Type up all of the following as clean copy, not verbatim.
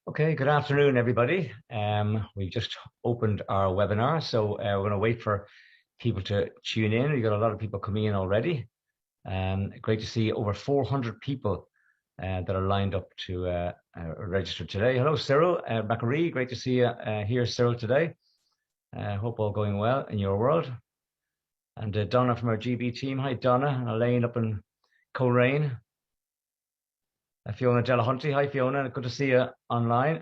Okay, good afternoon, everybody. We've just opened our webinar, so we're going to wait for people to tune in. We've got a lot of people coming in already. Great to see over 400 people that are lined up to register today. Hello, Cyril Macquarie. Great to see you here, Cyril, today. Hope all going well in your world. And Donna from our GB team. Hi, Donna. And Elaine up in Coleraine. Fiona Delahunty. Hi, Fiona. Good to see you online.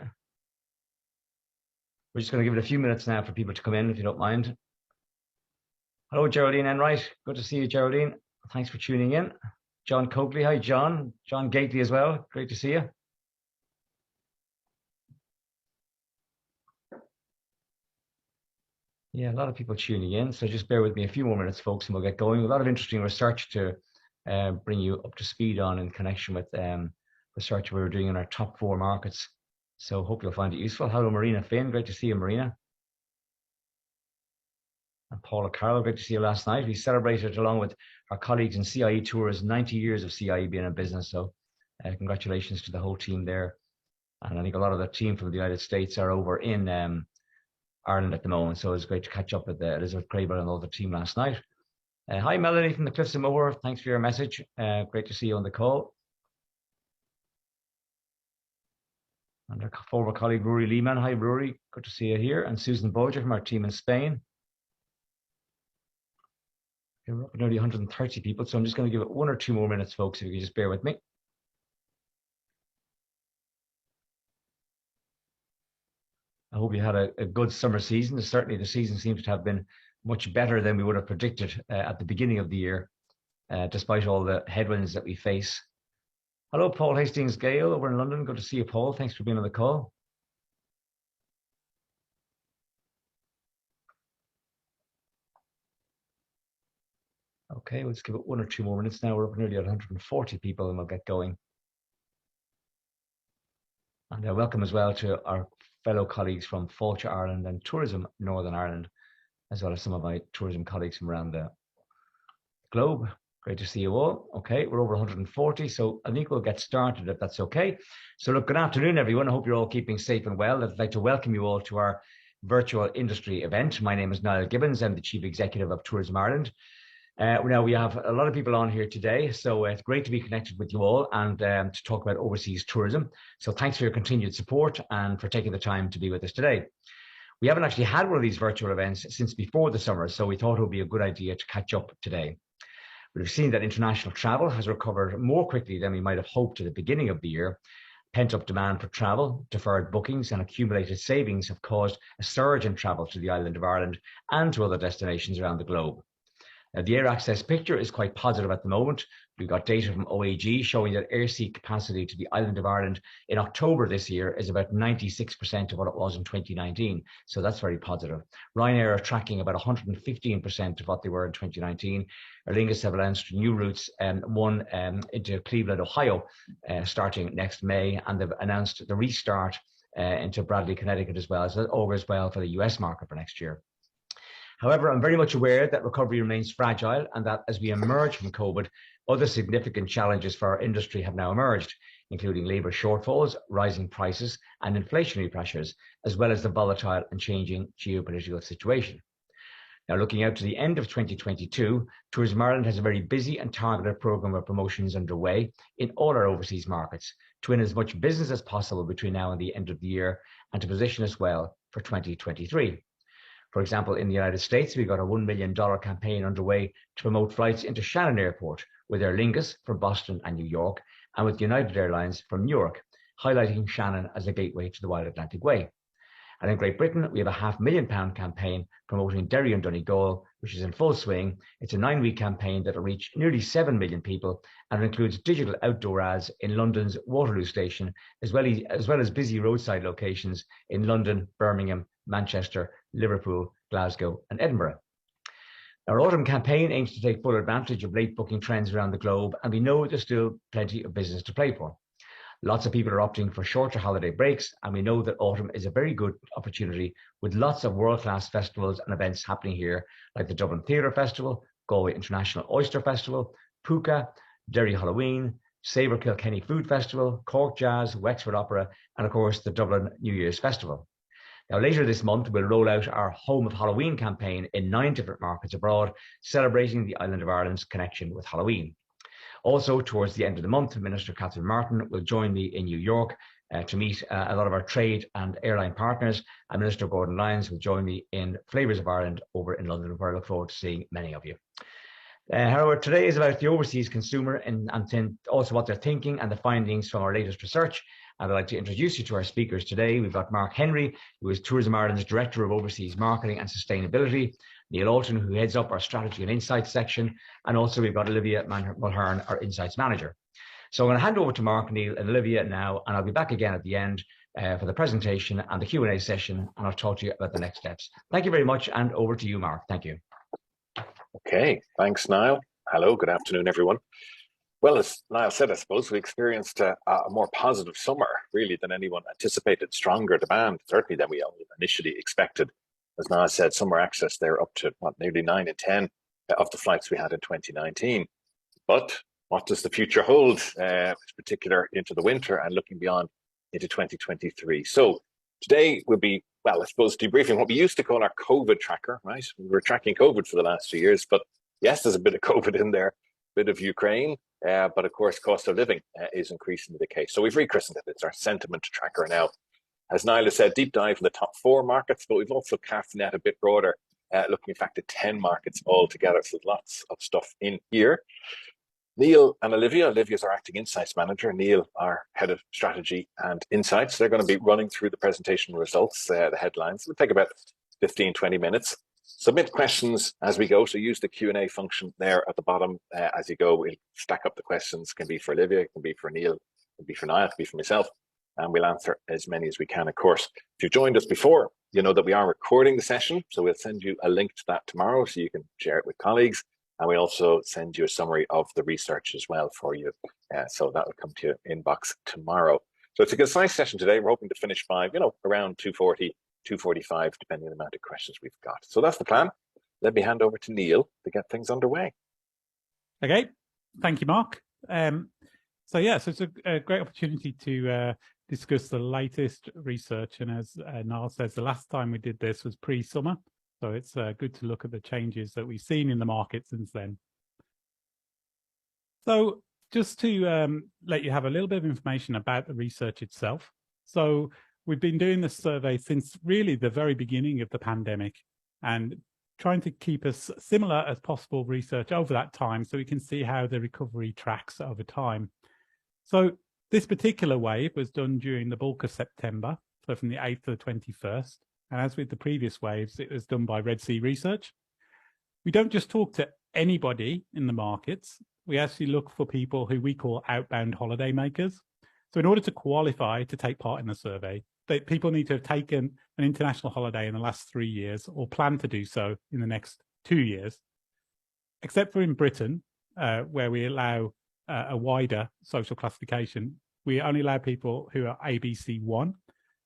We're just going to give it a few minutes now for people to come in, if you don't mind. Hello, Geraldine Enright. Good to see you, Geraldine. Thanks for tuning in. John Coakley. Hi, John. John Gately as well. Great to see you. Yeah, a lot of people tuning in. So just bear with me a few more minutes, folks, and we'll get going. A lot of interesting research to bring you up to speed on in connection with research we were doing in our top 4 markets. So hope you'll find it useful. Hello, Marina Finn. Great to see you, Marina. And Paula Carroll, great to see you last night. We celebrated along with our colleagues in CIE Tours 90 years of CIE being in business. So congratulations to the whole team there. And I think a lot of the team from the United States are over in Ireland at the moment. So it's great to catch up with Elizabeth Crable and all the team last night. Hi, Melanie from the Cliffs of Moher. Thanks for your message. Great to see you on the call. And our former colleague, Rory Lehman. Hi, Rory. Good to see you here. And Susan Boger from our team in Spain. We're up at nearly 130 people, so I'm just going to give it 1 or 2 more minutes, folks, if you can just bear with me. I hope you had a good summer season. Certainly the season seems to have been much better than we would have predicted at the beginning of the year, despite all the headwinds that we face. Hello, Paul Hastings-Gale over in London. Good to see you, Paul. Thanks for being on the call. Okay, let's give it 1 or 2 more minutes now. We're up nearly at 140 people and we'll get going. And welcome as well to our fellow colleagues from Fáilte Ireland and Tourism Northern Ireland, as well as some of my tourism colleagues from around the globe. Great to see you all. Okay, we're over 140, so I think we'll get started if that's okay. So look, good afternoon, everyone. I hope you're all keeping safe and well. I'd like to welcome you all to our virtual industry event. My name is Niall Gibbons. I'm the Chief Executive of Tourism Ireland. Now, we have a lot of people on here today, so it's great to be connected with you all and to talk about overseas tourism. So thanks for your continued support and for taking the time to be with us today. We haven't actually had one of these virtual events since before the summer, so we thought it would be a good idea to catch up today. We've seen that international travel has recovered more quickly than we might have hoped at the beginning of the year. Pent-up demand for travel, deferred bookings and accumulated savings have caused a surge in travel to the island of Ireland and to other destinations around the globe. Now, the air access picture is quite positive at the moment. We've got data from OAG showing that air seat capacity to the island of Ireland in October this year is about 96% of what it was in 2019. So that's very positive. Ryanair are tracking about 115% of what they were in 2019. Aer Lingus have announced new routes, one into Cleveland, Ohio, starting next May, and they've announced the restart into Bradley, Connecticut as well. So that augurs well for the US market for next year. However, I'm very much aware that recovery remains fragile and that as we emerge from COVID, other significant challenges for our industry have now emerged, including labour shortfalls, rising prices and inflationary pressures, as well as the volatile and changing geopolitical situation. Now, looking out to the end of 2022, Tourism Ireland has a very busy and targeted programme of promotions underway in all our overseas markets to win as much business as possible between now and the end of the year and to position us well for 2023. For example, in the United States, we've got a $1 million campaign underway to promote flights into Shannon Airport with Aer Lingus from Boston and New York, and with United Airlines from Newark, highlighting Shannon as a gateway to the Wild Atlantic Way. And in Great Britain, we have a £500,000 campaign promoting Derry and Donegal, which is in full swing. It's a 9-week campaign that will reach nearly 7 million people, and it includes digital outdoor ads in London's Waterloo station, as well as busy roadside locations in London, Birmingham, Manchester, Liverpool, Glasgow and Edinburgh. Our autumn campaign aims to take full advantage of late booking trends around the globe, and we know there's still plenty of business to play for. Lots of people are opting for shorter holiday breaks, and we know that autumn is a very good opportunity with lots of world-class festivals and events happening here, like the Dublin Theatre Festival, Galway International Oyster Festival, Puka, Derry Halloween, Savour Kilkenny Food Festival, Cork Jazz, Wexford Opera, and of course the Dublin New Year's Festival. Now, later this month, we'll roll out our Home of Halloween campaign in 9 different markets abroad, celebrating the island of Ireland's connection with Halloween. Also, towards the end of the month, Minister Catherine Martin will join me in New York to meet a lot of our trade and airline partners, and Minister Gordon Lyons will join me in Flavours of Ireland over in London, where I look forward to seeing many of you. However, today is about the overseas consumer and also what they're thinking and the findings from our latest research. And I'd like to introduce you to our speakers today. We've got Mark Henry, who is Tourism Ireland's Director of Overseas Marketing and Sustainability, Neil Alton, who heads up our Strategy and Insights section, and also we've got Olivia Mulhern, our Insights Manager. So I'm going to hand over to Mark, Neil, and Olivia now, and I'll be back again at the end for the presentation and the Q&A session, and I'll talk to you about the next steps. Thank you very much, and over to you, Mark. Thank you. Okay, thanks, Niall. Hello, good afternoon, everyone. Well, as Niall said, I suppose we experienced a more positive summer, really, than anyone anticipated. Stronger demand, certainly, than we initially expected. As Niall said, summer access there up to nearly 9 in 10 of the flights we had in 2019. But what does the future hold, in particular into the winter and looking beyond into 2023? So today we'll be, well, I suppose, debriefing what we used to call our COVID tracker, right? We were tracking COVID for the last 2 years, but yes, there's a bit of COVID in there, a bit of Ukraine, but of course, cost of living is increasingly the case. So we've rechristened it. It's our sentiment tracker now. As Niall has said, deep dive in the top 4 markets, but we've also cast the net a bit broader, looking in fact at 10 markets altogether. So lots of stuff in here. Neil and Olivia. Olivia's our Acting Insights Manager. Neil, our Head of Strategy and Insights. They're going to be running through the presentation results, the headlines. It'll take about 15, 20 minutes. Submit questions as we go. So use the Q&A function there at the bottom as you go. We'll stack up the questions. It can be for Olivia, it can be for Neil, it can be for Niall, it can be for myself. And we'll answer as many as we can, of course. If you've joined us before, you know that we are recording the session. So we'll send you a link to that tomorrow so you can share it with colleagues. And we also send you a summary of the research as well for you. So that will come to your inbox tomorrow. So it's a concise session today. We're hoping to finish by, around 2:40, 2:45, depending on the amount of questions we've got. So that's the plan. Let me hand over to Neil to get things underway. Okay, thank you, Mark. So it's a great opportunity to discuss the latest research. And as Niall says, the last time we did this was pre-summer. So it's good to look at the changes that we've seen in the market since then. So just to let you have a little bit of information about the research itself. So we've been doing this survey since really the very beginning of the pandemic and trying to keep as similar as possible research over that time so we can see how the recovery tracks over time. So this particular wave was done during the bulk of September, so from the 8th to the 21st. And as with the previous waves, it was done by Red Sea Research. We don't just talk to anybody in the markets. We actually look for people who we call outbound holiday makers. So in order to qualify to take part in the survey, people need to have taken an international holiday in the last 3 years or plan to do so in the next 2 years, except for in Britain, where we allow a wider social classification. We only allow people who are ABC1,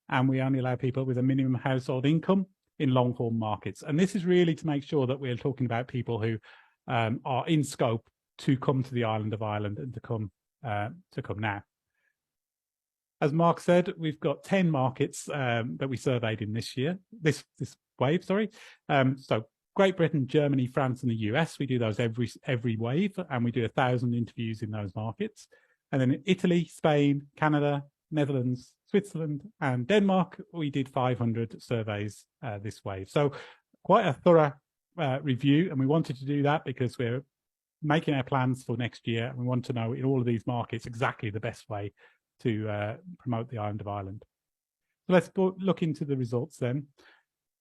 and we only allow people with a minimum household income in long-haul markets. And this is really to make sure that we're talking about people who are in scope to come to the island of Ireland and to come now. As Mark said, we've got 10 markets that we surveyed in this wave. So Great Britain, Germany, France, and the US. We do those every wave, and we do 1,000 interviews in those markets. And then in Italy, Spain, Canada, Netherlands, Switzerland, and Denmark, we did 500 surveys this wave. So quite a thorough review, and we wanted to do that because we're making our plans for next year, and we want to know in all of these markets exactly the best way to promote the island of Ireland. So let's look into the results then.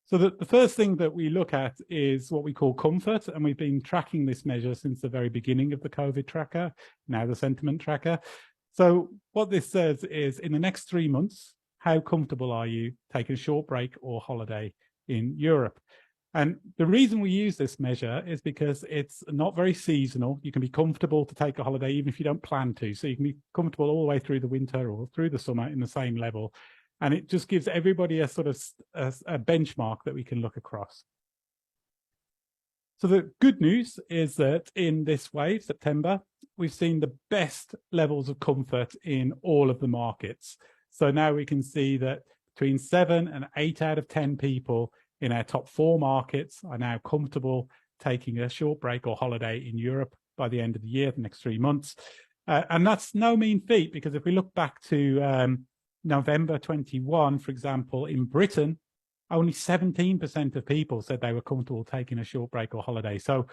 So the first thing that we look at is what we call comfort, and we've been tracking this measure since the very beginning of the COVID tracker, now the sentiment tracker. So what this says is, in the next 3 months, how comfortable are you taking a short break or holiday in Europe? And the reason we use this measure is because it's not very seasonal. You can be comfortable to take a holiday even if you don't plan to. So you can be comfortable all the way through the winter or through the summer in the same level. And it just gives everybody a sort of a benchmark that we can look across. So the good news is that in this wave, September, we've seen the best levels of comfort in all of the markets. So now we can see that between 7 and 8 out of 10 people in our top 4 markets are now comfortable taking a short break or holiday in Europe by the end of the year, the next 3 months. And that's no mean feat, because if we look back to November 21, for example, in Britain, only 17% of people said they were comfortable taking a short break or holiday. So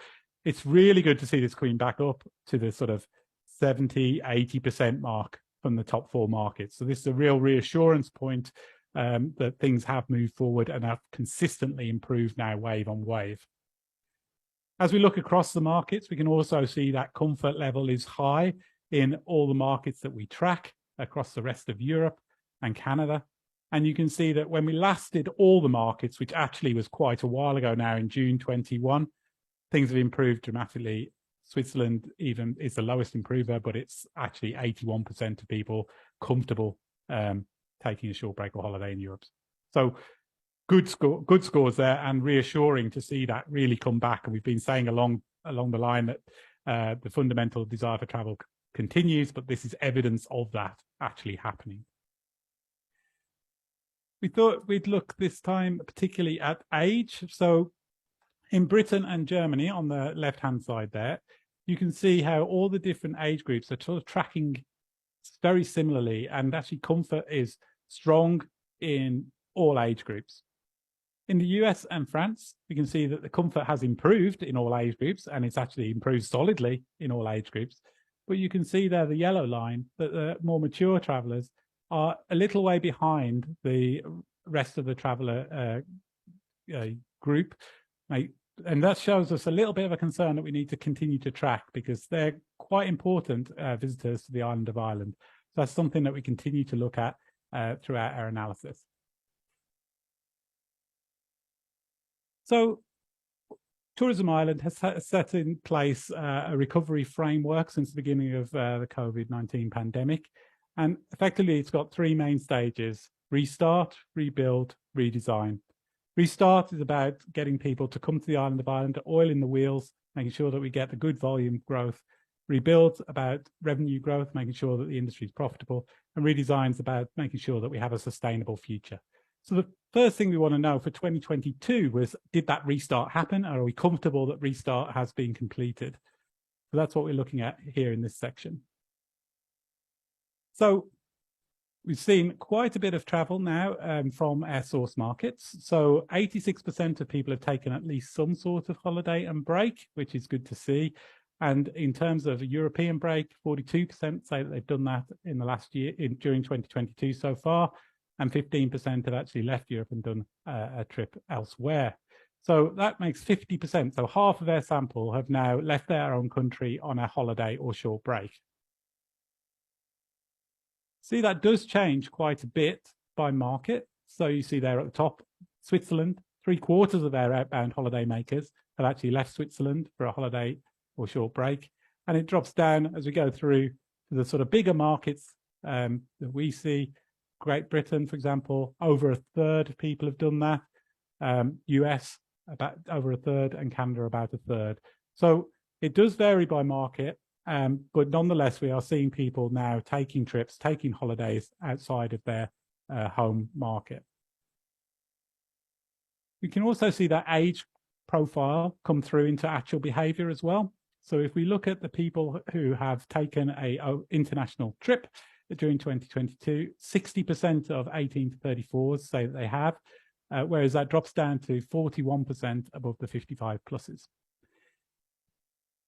it's really good to see this coming back up to the sort of 70, 80% mark from the top 4 markets. So this is a real reassurance point that things have moved forward and have consistently improved now wave on wave. As we look across the markets, we can also see that comfort level is high in all the markets that we track across the rest of Europe and Canada. And you can see that when we last did all the markets, which actually was quite a while ago now in June 21, things have improved dramatically. Switzerland even is the lowest improver, but it's actually 81% of people comfortable taking a short break or holiday in Europe. So good scores there, and reassuring to see that really come back. And we've been saying along the line that the fundamental desire for travel continues, but this is evidence of that actually happening. We thought we'd look this time particularly at age. So in Britain and Germany, on the left-hand side there, you can see how all the different age groups are sort of tracking very similarly, and actually comfort is strong in all age groups. In the US and France, we can see that the comfort has improved in all age groups, and it's actually improved solidly in all age groups. But you can see there, the yellow line, that the more mature travellers are a little way behind the rest of the traveller group. And that shows us a little bit of a concern that we need to continue to track, because they're quite important visitors to the island of Ireland. So that's something that we continue to look at throughout our analysis. So Tourism Ireland has set in place a recovery framework since the beginning of the COVID-19 pandemic. And effectively, it's got 3 main stages: restart, rebuild, redesign. Restart is about getting people to come to the island of Ireland, oil in the wheels, making sure that we get the good volume growth. Rebuild about revenue growth, making sure that the industry is profitable. And redesign is about making sure that we have a sustainable future. So the first thing we want to know for 2022 was, did that restart happen? Or are we comfortable that restart has been completed? So that's what we're looking at here in this section. So we've seen quite a bit of travel now from our source markets. So 86% of people have taken at least some sort of holiday and break, which is good to see. And in terms of a European break, 42% say that they've done that in the last year, during 2022 so far, and 15% have actually left Europe and done a trip elsewhere. So that makes 50%. So half of our sample have now left their own country on a holiday or short break. See, that does change quite a bit by market. So you see there at the top, Switzerland, 3/4 of our outbound holiday makers have actually left Switzerland for a holiday or short break. And it drops down as we go through to the sort of bigger markets that we see. Great Britain, for example, over 1/3 of people have done that. US, about over 1/3, and Canada, about 1/3. So it does vary by market. But nonetheless, we are seeing people now taking trips, taking holidays outside of their home market. We can also see that age profile come through into actual behavior as well. So if we look at the people who have taken an international trip during 2022, 60% of 18 to 34s say that they have, whereas that drops down to 41% above the 55 pluses.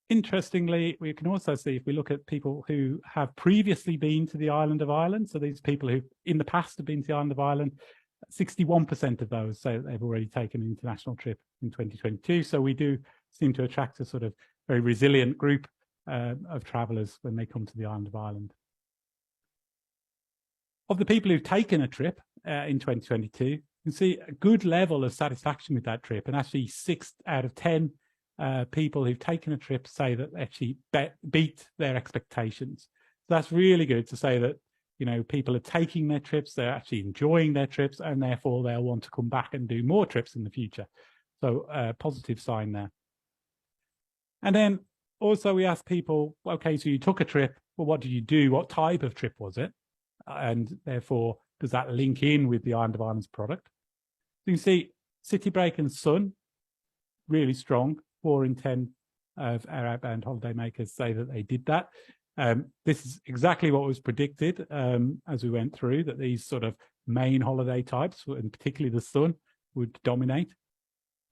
Interestingly, we can also see, if we look at people who have previously been to the island of Ireland, so these people who in the past have been to the island of Ireland, 61% of those say that they've already taken an international trip in 2022. So we do seem to attract a sort of very resilient group of travellers when they come to the island of Ireland. Of the people who've taken a trip in 2022, you can see a good level of satisfaction with that trip, and actually 6 out of 10 people who've taken a trip say that they actually beat their expectations. So that's really good to say that, you know, people are taking their trips, they're actually enjoying their trips, and therefore they'll want to come back and do more trips in the future. So a positive sign there. And then also we asked people, okay, so you took a trip, well, what did you do? What type of trip was it? And therefore, does that link in with the Island of Ireland's product? So you can see city break and sun, really strong. 4 in 10 of our outbound holiday makers say that they did that. This is exactly what was predicted as we went through, that these sort of main holiday types, and particularly the sun, would dominate.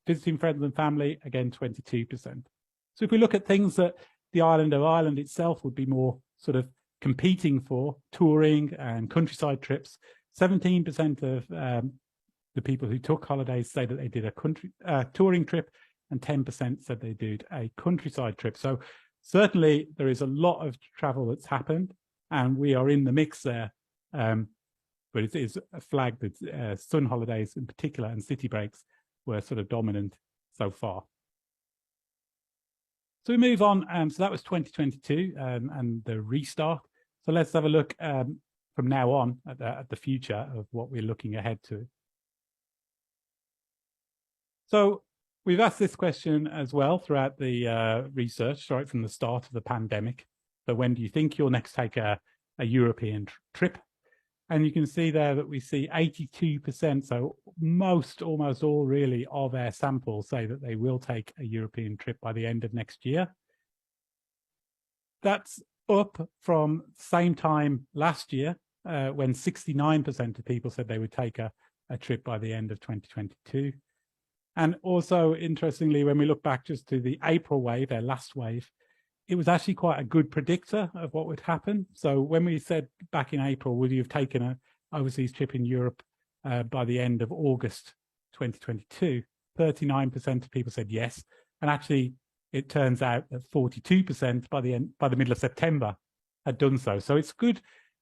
Visiting friends and family, again, 22%. So if we look at things that the Island of Ireland itself would be more sort of competing for, touring and countryside trips, 17% of the people who took holidays say that they did a touring trip, and 10% said they did a countryside trip. So certainly there is a lot of travel that's happened, and we are in the mix there. But it is a flag that sun holidays in particular and city breaks were sort of dominant so far. So we move on. So that was 2022 and the restart. So let's have a look from now on at the future of what we're looking ahead to. So we've asked this question as well throughout the research, right from the start of the pandemic. So when do you think you'll next take a European trip? And you can see there that we see 82%, so almost all really of our samples say that they will take a European trip by the end of next year. That's up from same time last year, when 69% of people said they would take a trip by the end of 2022. And also, interestingly, when we look back just to the April wave, their last wave, it was actually quite a good predictor of what would happen. So when we said back in April, would you have taken an overseas trip in Europe by the end of August 2022, 39% of people said yes. And actually, it turns out that 42% by the middle of September had done so. So it's good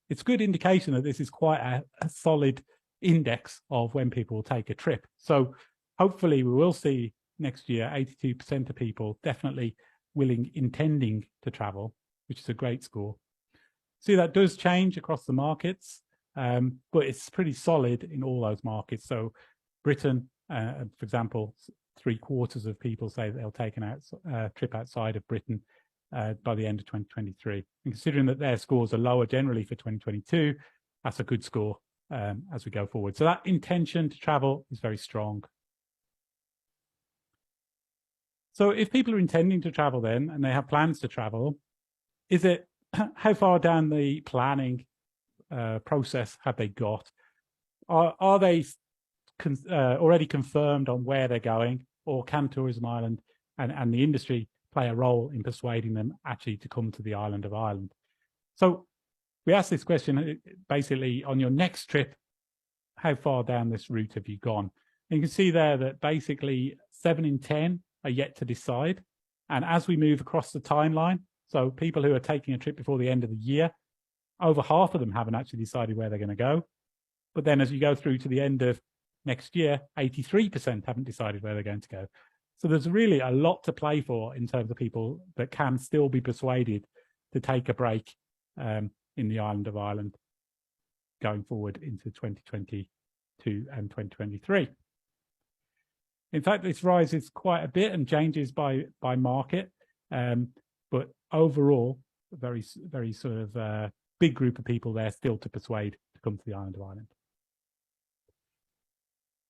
indication that this is quite a solid index of when people will take a trip. So hopefully we will see next year 82% of people definitely intending to travel, which is a great score. See, that does change across the markets, but it's pretty solid in all those markets. So Britain, for example, 3/4 of people say they'll take a trip outside of Britain by the end of 2023. And considering that their scores are lower generally for 2022, that's a good score as we go forward. So that intention to travel is very strong. So if people are intending to travel then, and they have plans to travel, how far down the planning process have they got? Are they already confirmed on where they're going, or can Tourism Ireland and the industry play a role in persuading them actually to come to the Island of Ireland? So we asked this question basically on your next trip, how far down this route have you gone? And you can see there that basically 7 in 10 are yet to decide. And as we move across the timeline, so people who are taking a trip before the end of the year, over half of them haven't actually decided where they're going to go. But then as you go through to the end of next year, 83% haven't decided where they're going to go. So there's really a lot to play for in terms of people that can still be persuaded to take a break in the Island of Ireland going forward into 2022 and 2023. In fact, this rises quite a bit and changes by market, but overall, a very sort of big group of people there still to persuade to come to the Island of Ireland.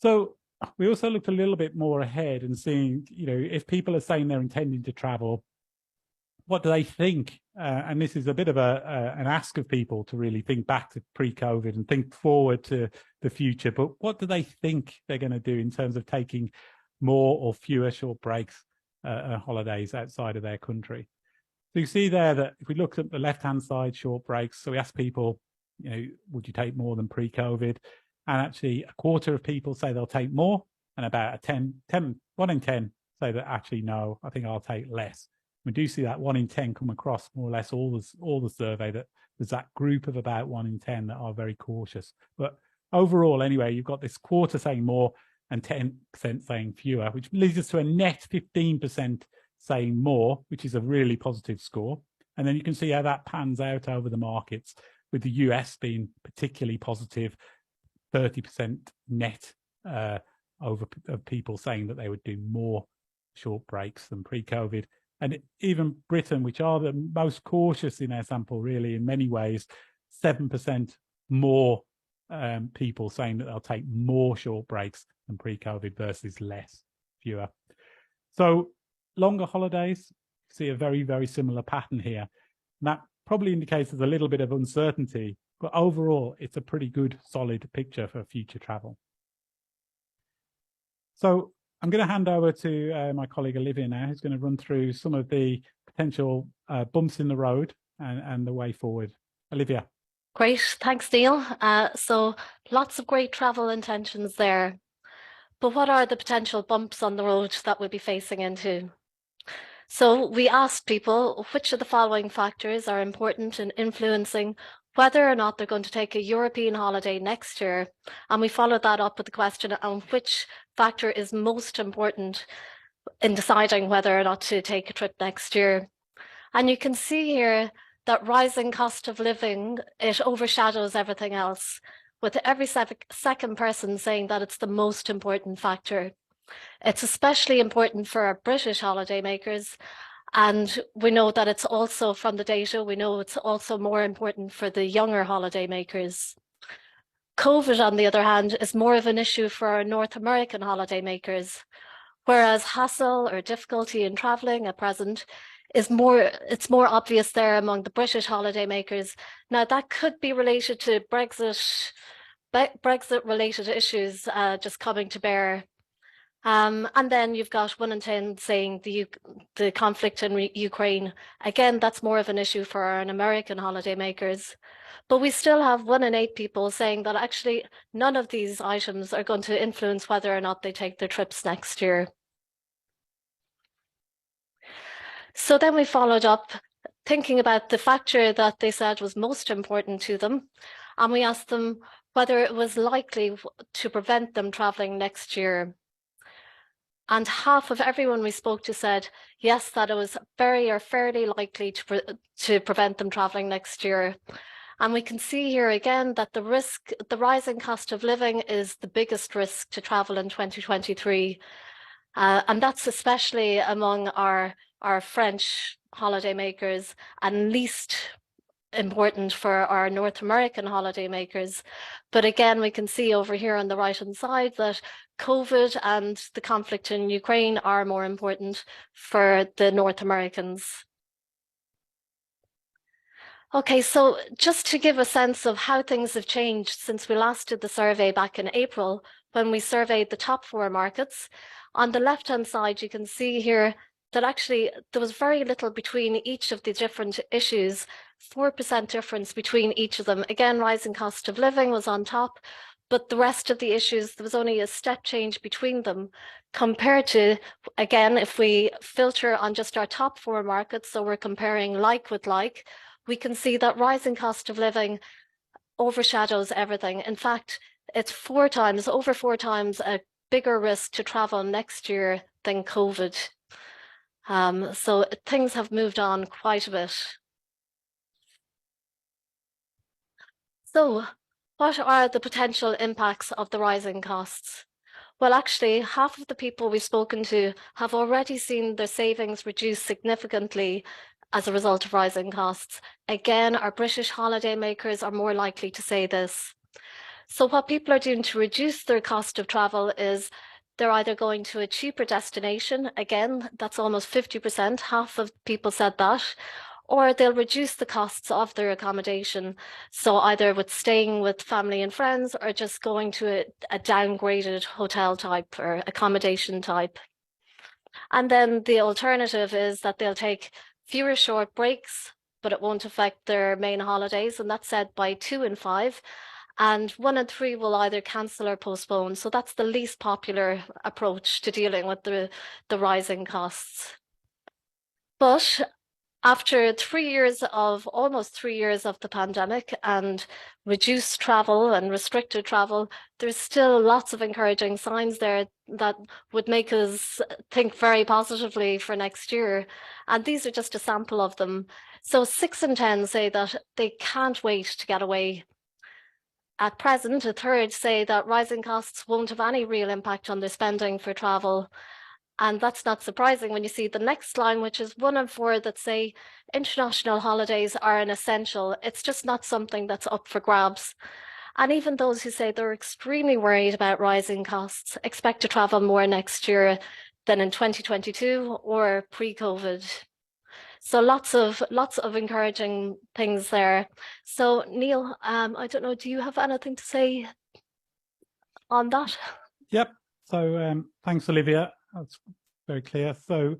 So we also looked a little bit more ahead and seeing, if people are saying they're intending to travel, what do they think? And this is a bit of an ask of people to really think back to pre-COVID and think forward to the future. But what do they think they're going to do in terms of taking more or fewer short breaks holidays outside of their country? So you see there that if we look at the left-hand side, short breaks, so we asked people, would you take more than pre-COVID? And actually 1/4 of people say they'll take more, and about 1 in 10 say that actually, no, I think I'll take less. We do see that 1 in 10 come across more or less all the survey, that there's that group of about 1 in 10 that are very cautious. But overall, anyway, you've got this 1/4 saying more and 10% saying fewer, which leads us to a net 15% saying more, which is a really positive score. And then you can see how that pans out over the markets, with the US being particularly positive, 30% net of people saying that they would do more short breaks than pre-COVID, And even Britain, which are the most cautious in our sample, really, in many ways, 7% more people saying that they'll take more short breaks than pre-COVID versus less, fewer. So longer holidays, see a very, very similar pattern here. And that probably indicates there's a little bit of uncertainty, but overall, it's a pretty good, solid picture for future travel. So I'm going to hand over to my colleague Olivia now, who's going to run through some of the potential bumps in the road and the way forward. Olivia. Great, thanks, Neil. So lots of great travel intentions there. But what are the potential bumps on the road that we'll be facing into? So we asked people which of the following factors are important in influencing whether or not they're going to take a European holiday next year. And we followed that up with the question on which factor is most important in deciding whether or not to take a trip next year. And you can see here that rising cost of living, it overshadows everything else, with every second person saying that it's the most important factor. It's especially important for our British holidaymakers. And we know that it's also, from the data, we know it's also more important for the younger holidaymakers. COVID, on the other hand, is more of an issue for our North American holidaymakers, whereas hassle or difficulty in traveling at present is it's more obvious there among the British holidaymakers. Now, that could be related to Brexit-related issues just coming to bear. And then you've got 1 in 10 saying the conflict in Ukraine. Again, that's more of an issue for our American holidaymakers. But we still have 1 in 8 people saying that actually none of these items are going to influence whether or not they take their trips next year. So then we followed up thinking about the factor that they said was most important to them. And we asked them whether it was likely to prevent them traveling next year. And half of everyone we spoke to said, yes, that it was very or fairly likely to prevent them traveling next year. And we can see here again that the rising cost of living is the biggest risk to travel in 2023. And that's especially among our French holidaymakers, and least important for our North American holidaymakers. But again, we can see over here on the right-hand side that COVID and the conflict in Ukraine are more important for the North Americans. Okay, so just to give a sense of how things have changed since we last did the survey back in April, when we surveyed the top 4 markets, on the left-hand side, you can see here that actually there was very little between each of the different issues, 4% difference between each of them. Again, rising cost of living was on top, but the rest of the issues, there was only a step change between them compared to, again, if we filter on just our top 4 markets, so we're comparing like with like, we can see that rising cost of living overshadows everything. In fact, it's over 4 times a bigger risk to travel next year than COVID. So things have moved on quite a bit. So what are the potential impacts of the rising costs? Well, actually, half of the people we've spoken to have already seen their savings reduced significantly as a result of rising costs. Again, our British holidaymakers are more likely to say this. So what people are doing to reduce their cost of travel is they're either going to a cheaper destination, again, that's almost 50%, half of people said that, or they'll reduce the costs of their accommodation. So either with staying with family and friends or just going to a downgraded hotel type or accommodation type. And then the alternative is that they'll take fewer short breaks, but it won't affect their main holidays. And that's said by 2 in 5. And 1 in 3 will either cancel or postpone. So that's the least popular approach to dealing with the rising costs. But after almost 3 years of the pandemic and reduced travel and restricted travel, there's still lots of encouraging signs there that would make us think very positively for next year. And these are just a sample of them. So 6 in 10 say that they can't wait to get away. At present, a third say that rising costs won't have any real impact on their spending for travel. And that's not surprising when you see the next line, which is 1 in 4 that say international holidays are an essential. It's just not something that's up for grabs. And even those who say they're extremely worried about rising costs expect to travel more next year than in 2022 or pre-COVID. So lots of encouraging things there. So Neil, I don't know, do you have anything to say on that? Yep. So thanks, Olivia. That's very clear. So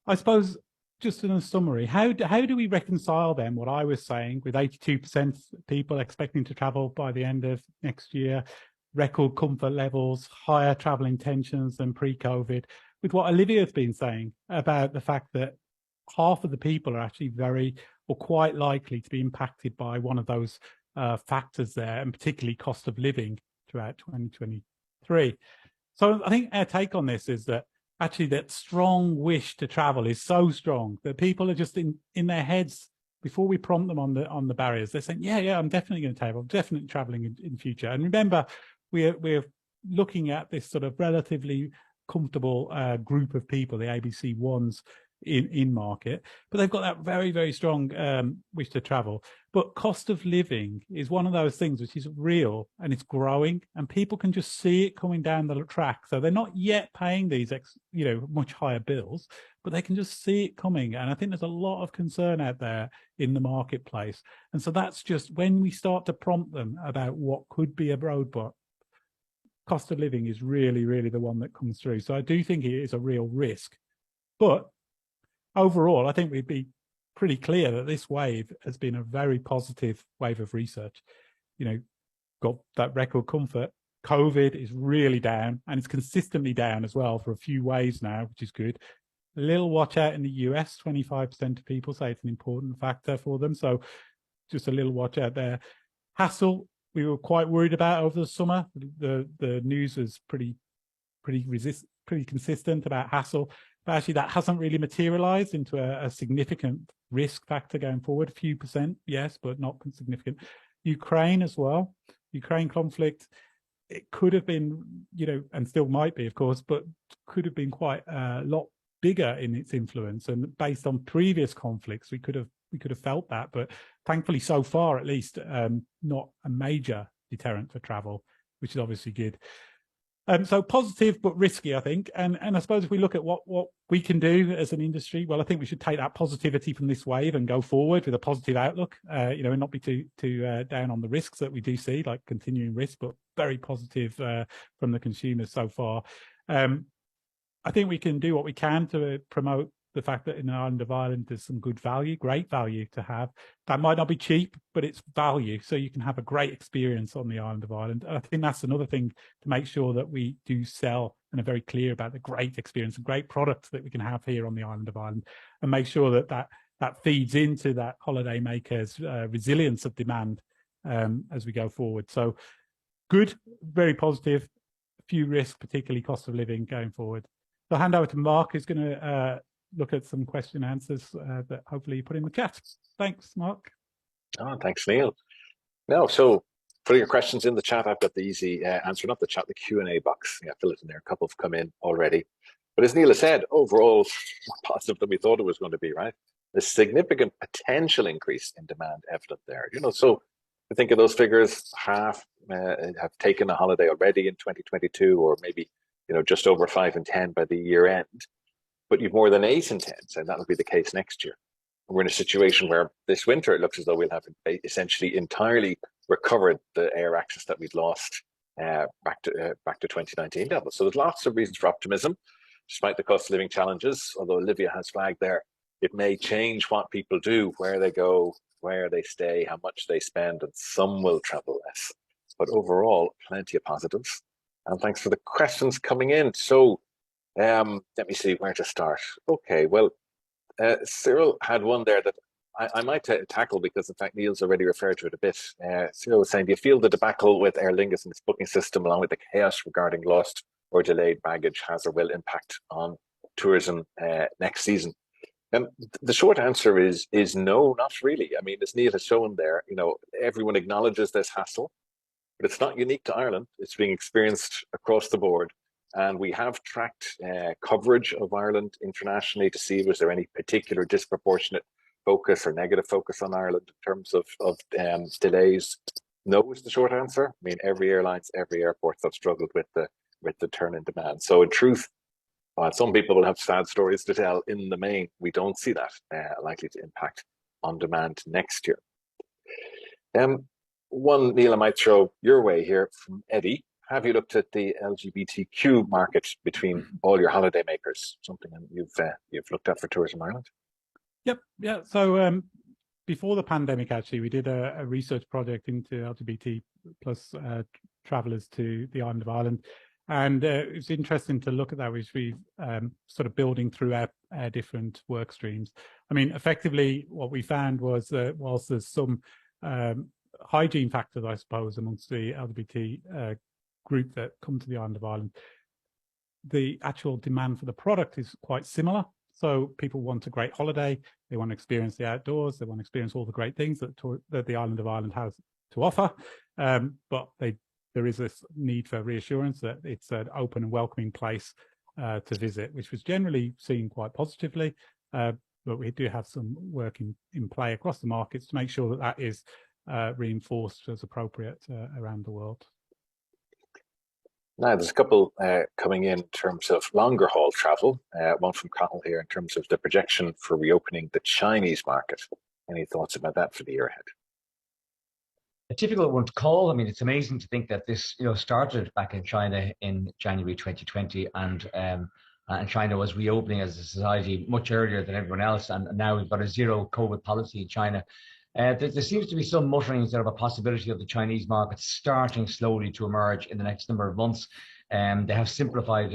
I suppose just in a summary, how do we reconcile then what I was saying with 82% people expecting to travel by the end of next year, record comfort levels, higher travel intentions than pre-COVID, with what Olivia's been saying about the fact that half of the people are actually very or quite likely to be impacted by one of those factors there, and particularly cost of living throughout 2023. So I think our take on this is that actually that strong wish to travel is so strong that people are just in their heads, before we prompt them on the barriers, they're saying, yeah, I'm definitely going to travel, I'm definitely traveling in future. And remember, we're looking at this sort of relatively comfortable group of people, the ABC ones in market, but they've got that very, very strong wish to travel. But cost of living is one of those things which is real and it's growing, and people can just see it coming down the track. So they're not yet paying these much higher bills, but they can just see it coming. And I think there's a lot of concern out there in the marketplace. And so that's just when we start to prompt them about what could be a roadblock, cost of living is really, really the one that comes through. So I do think it is a real risk. But overall, I think we'd be pretty clear that this wave has been a very positive wave of research. Got that record comfort. COVID is really down, and it's consistently down as well for a few waves now, which is good. A little watch out in the US, 25% of people say it's an important factor for them. So just a little watch out there. Hassle, we were quite worried about over the summer. The news was pretty consistent about hassle. But actually, that hasn't really materialized into a significant risk factor going forward. A few percent, yes, but not significant. Ukraine as well. Ukraine conflict, it could have been, and still might be, of course, but could have been quite a lot bigger in its influence. And based on previous conflicts, we could have felt that. But thankfully, so far, at least, not a major deterrent for travel, which is obviously good. So positive but risky, I think. And I suppose if we look at what we can do as an industry, well, I think we should take that positivity from this wave and go forward with a positive outlook, and not be too down on the risks that we do see, like continuing risk, but very positive from the consumers so far. I think we can do what we can to promote the fact that in the island of Ireland, there's some good value, great value to have. That might not be cheap, but it's value. So you can have a great experience on the island of Ireland. And I think that's another thing to make sure that we do sell and are very clear about the great experience and great products that we can have here on the island of Ireland, and make sure that feeds into that holiday makers' resilience of demand as we go forward. So good, very positive, a few risks, particularly cost of living going forward. So I'll hand over to Mark, who's going to look at some question answers that hopefully you put in the chat. Thanks, Mark. Oh, thanks, Neil. No, so putting your questions in the chat, I've got the easy answer, not the chat, the Q&A box. Yeah, fill it in there. A couple have come in already. But as Neil has said, overall, more positive than we thought it was going to be, right? A significant potential increase in demand evident there. So I think of those figures, half have taken a holiday already in 2022, or maybe, just over 5 in 10 by the year end. But you've more than 8 in 10, and that'll be the case next year. We're in a situation where this winter, it looks as though we'll have essentially entirely recovered the air access that we'd lost back to 2019 levels. So there's lots of reasons for optimism, despite the cost of living challenges. Although Olivia has flagged there, it may change what people do, where they go, where they stay, how much they spend, and some will travel less. But overall, plenty of positives. And thanks for the questions coming in. So let me see where to start. Okay, well, Cyril had one there that I might tackle, because in fact Neil's already referred to it a bit. Cyril was saying, do you feel the debacle with Aer Lingus and its booking system, along with the chaos regarding lost or delayed baggage, has or will impact on tourism next season? The short answer is no, not really. I mean, as Neil has shown there, everyone acknowledges this hassle, but it's not unique to Ireland. It's being experienced across the board. and we have tracked coverage of Ireland internationally to see was there any particular disproportionate focus or negative focus on Ireland in terms of delays. No is the short answer. I mean, every airlines, every airports have struggled with the turn in demand. So in truth, while some people will have sad stories to tell, in the main, we don't see that likely to impact on demand next year. One, Neil, I might throw your way here from Eddie. Have you looked at the LGBTQ market between all your holidaymakers? Something you've looked at for Tourism Ireland? Yep, yeah. So before the pandemic, actually, we did a research project into LGBT plus travellers to the island of Ireland. And it's interesting to look at that, which we've sort of building through our different work streams. I mean, effectively, what we found was that whilst there's some hygiene factors, I suppose, amongst the LGBT group that come to the island of Ireland, the actual demand for the product is quite similar. So people want a great holiday, they want to experience the outdoors, they want to experience all the great things that the island of Ireland has to offer, but there is this need for reassurance that it's an open and welcoming place to visit, which was generally seen quite positively. But we do have some work in play across the markets to make sure that that is reinforced as appropriate around the world. Now, there's a couple coming in terms of longer haul travel. One from Connell here in terms of the projection for reopening the Chinese market. Any thoughts about that for the year ahead? A difficult one to call. I mean, it's amazing to think that this, started back in China in January 2020, and China was reopening as a society much earlier than everyone else, and now we've got a zero COVID policy in China. There seems to be some mutterings of a possibility of the Chinese market starting slowly to emerge in the next number of months. They have simplified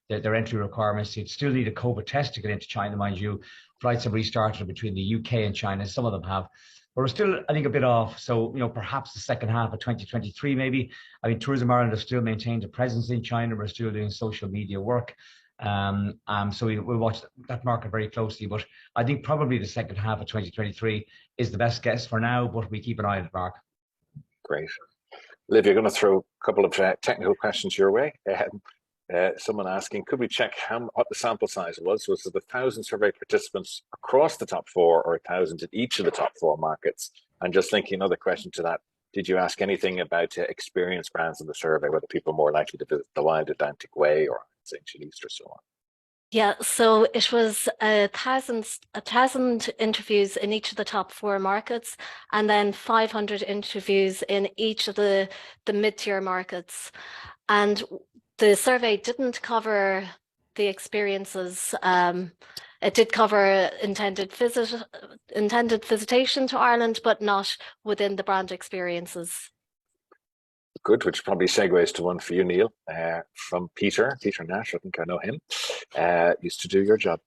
their entry requirements. You'd still need a COVID test to get into China, mind you. Flights have restarted between the UK and China. Some of them have. But we're still, I think, a bit off. So, perhaps the second half of 2023, maybe. I mean, Tourism Ireland has still maintained a presence in China. We're still doing social media work. So we'll watch that market very closely. But I think probably the second half of 2023 is the best guess for now, but we keep an eye on it, Mark. Great. Liv, you're going to throw a couple of technical questions your way. Someone asking, could we check what the sample size was? Was it 1,000 survey participants across the top four or 1,000 in each of the top four markets? And just linking another question to that, did you ask anything about experienced brands in the survey, whether people are more likely to visit the Wild Atlantic Way or St. East or so on? Yeah, so it was 1,000 interviews in each of the top four markets, and then 500 interviews in each of the mid-tier markets. And the survey didn't cover the experiences. It did cover intended visitation to Ireland, but not within the brand experiences. Good, which probably segues to one for you, Neil, from Peter Nash. I think I know him. Used to do your job.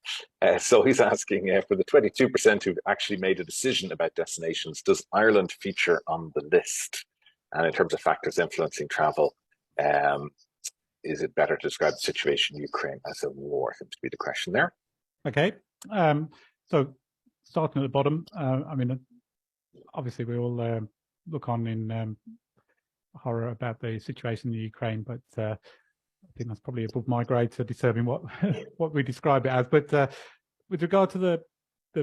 So he's asking, for the 22% who've actually made a decision about destinations, does Ireland feature on the list? And in terms of factors influencing travel, is it better to describe the situation in Ukraine as a war? Seems to be the question there. Okay. So starting at the bottom, I mean, obviously we all look on in horror about the situation in the Ukraine, but I think that's probably above my grade to determine what what we describe it as. But with regard to the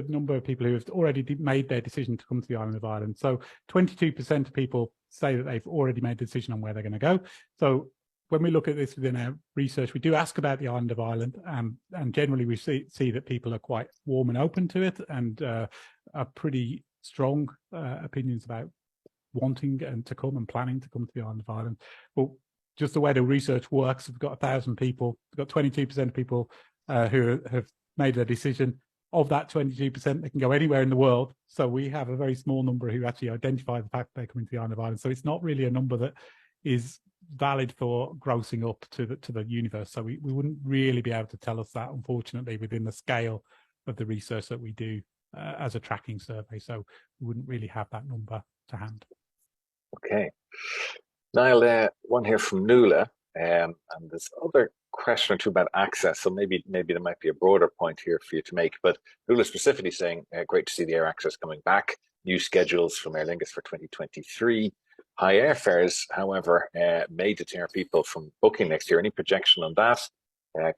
number of people who have already made their decision to come to the island of Ireland, so 22% of people say that they've already made a decision on where they're going to go. So when we look at this within our research, we do ask about the island of Ireland, and generally we see that people are quite warm and open to it, and are pretty strong opinions about wanting and to come and planning to come to the island of Ireland. Well, just the way the research works, we've got 1,000 people, we've got 22% of people who have made a decision. Of that 22%, they can go anywhere in the world. So we have a very small number who actually identify the fact they're coming to the island of Ireland. So it's not really a number that is valid for grossing up to the universe. So we wouldn't really be able to tell us that, unfortunately, within the scale of the research that we do as a tracking survey. So we wouldn't really have that number to hand. Okay. Niall, one here from Nuala, and there's other question or two about access. So maybe there might be a broader point here for you to make. But Nuala specifically saying, great to see the air access coming back. New schedules from Aer Lingus for 2023. High airfares, however, may deter people from booking next year. Any projection on that?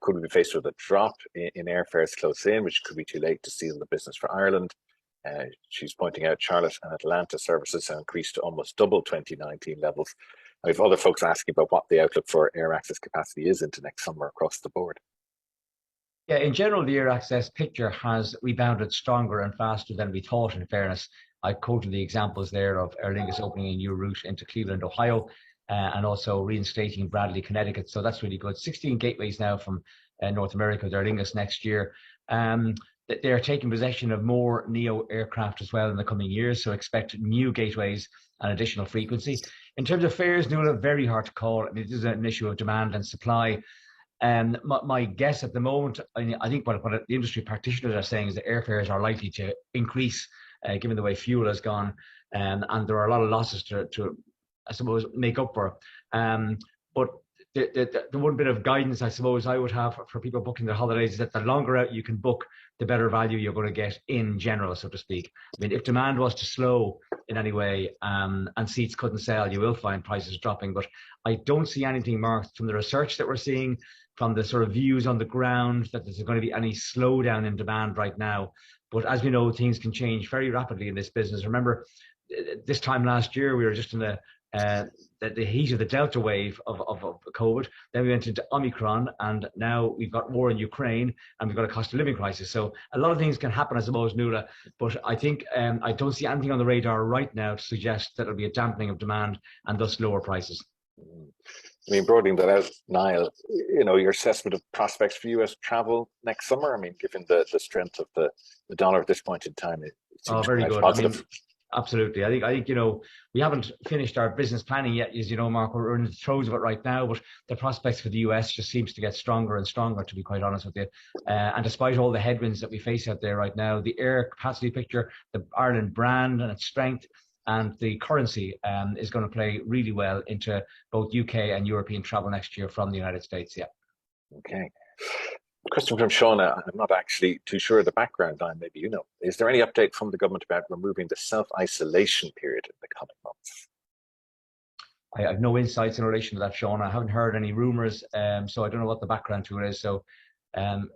Could we be faced with a drop in airfares close in, which could be too late to seal the business for Ireland? She's pointing out Charlotte and Atlanta services have increased to almost double 2019 levels. I have other folks asking about what the outlook for air access capacity is into next summer across the board. Yeah, in general, the air access picture has rebounded stronger and faster than we thought, in fairness. I quoted the examples there of Aer Lingus opening a new route into Cleveland, Ohio, and also reinstating Bradley, Connecticut. So that's really good. 16 gateways now from North America with Aer Lingus next year. They're taking possession of more NEO aircraft as well in the coming years, so expect new gateways and additional frequency. In terms of fares, Nuala, very hard to call. I mean, this is an issue of demand and supply. My guess at the moment, I think what the industry practitioners are saying is that airfares are likely to increase given the way fuel has gone, and there are a lot of losses to I suppose, make up for. But the one bit of guidance I suppose I would have for people booking their holidays is that the longer out you can book, the better value you're going to get in general, so to speak. I mean, if demand was to slow in any way and seats couldn't sell, you will find prices dropping. But I don't see anything marked from the research that we're seeing, from the sort of views on the ground, that there's going to be any slowdown in demand right now. But as we know, things can change very rapidly in this business. Remember, this time last year, we were just in the heat of the Delta wave of COVID. Then we went into Omicron, and now we've got war in Ukraine, and we've got a cost of living crisis. So a lot of things can happen, I suppose, Nuala. But I think I don't see anything on the radar right now to suggest that it'll be a dampening of demand and thus lower prices. I mean, broadening that out, Niall, your assessment of prospects for US travel next summer, I mean, given the strength of the dollar at this point in time, it seems very good. positive. I mean, absolutely. I think we haven't finished our business planning yet, as you know, Mark. We're in the throes of it right now, but the prospects for the US just seems to get stronger and stronger, to be quite honest with you. And despite all the headwinds that we face out there right now, the air capacity picture, the Ireland brand and its strength, and the currency is going to play really well into both UK and European travel next year from the United States. Yeah. Okay. Question from Shauna. I'm not actually too sure of the background, Diane, maybe you know. Is there any update from the government about removing the self-isolation period in the coming months? I have no insights in relation to that, Shauna. I haven't heard any rumours, so I don't know what the background to it is. So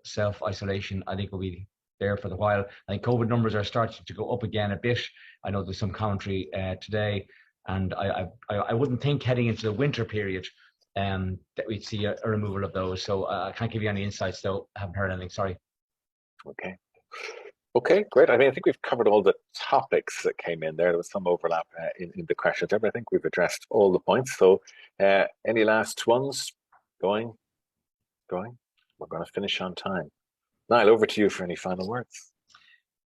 self-isolation, I think, will be there for the while. I think COVID numbers are starting to go up again a bit. I know there's some commentary today, and I wouldn't think heading into the winter period that we'd see a removal of those. So I can't give you any insights, though. I haven't heard anything. Sorry. Okay, great. I mean, I think we've covered all the topics that came in there. There was some overlap in the questions there, but I think we've addressed all the points. So any last ones? Going? We're going to finish on time. Niall, over to you for any final words.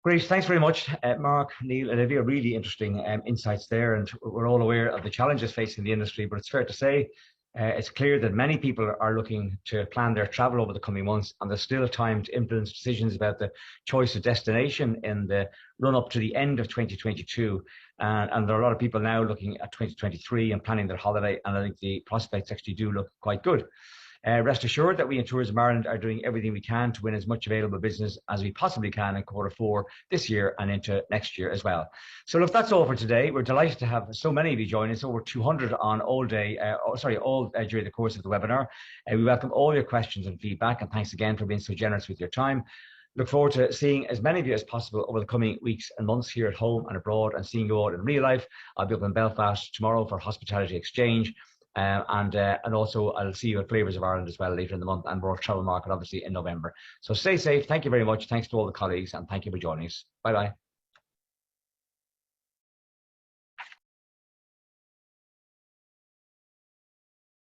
Great, thanks very much, Mark, Neil, and Olivia. Really interesting insights there, and we're all aware of the challenges facing the industry, but it's fair to say it's clear that many people are looking to plan their travel over the coming months, and there's still time to influence decisions about the choice of destination in the run-up to the end of 2022. And there are a lot of people now looking at 2023 and planning their holiday, and I think the prospects actually do look quite good. Rest assured that we in Tourism Ireland are doing everything we can to win as much available business as we possibly can in Q4 this year and into next year as well. So look, that's all for today. We're delighted to have so many of you join us, over 200 on all during the course of the webinar. We welcome all your questions and feedback, and thanks again for being so generous with your time. Look forward to seeing as many of you as possible over the coming weeks and months here at home and abroad, and seeing you all in real life. I'll be up in Belfast tomorrow for Hospitality Exchange. And also I'll see you at Flavours of Ireland as well later in the month, and World Travel Market obviously in November. So stay safe. Thank you very much. Thanks to all the colleagues, and thank you for joining us. Bye bye.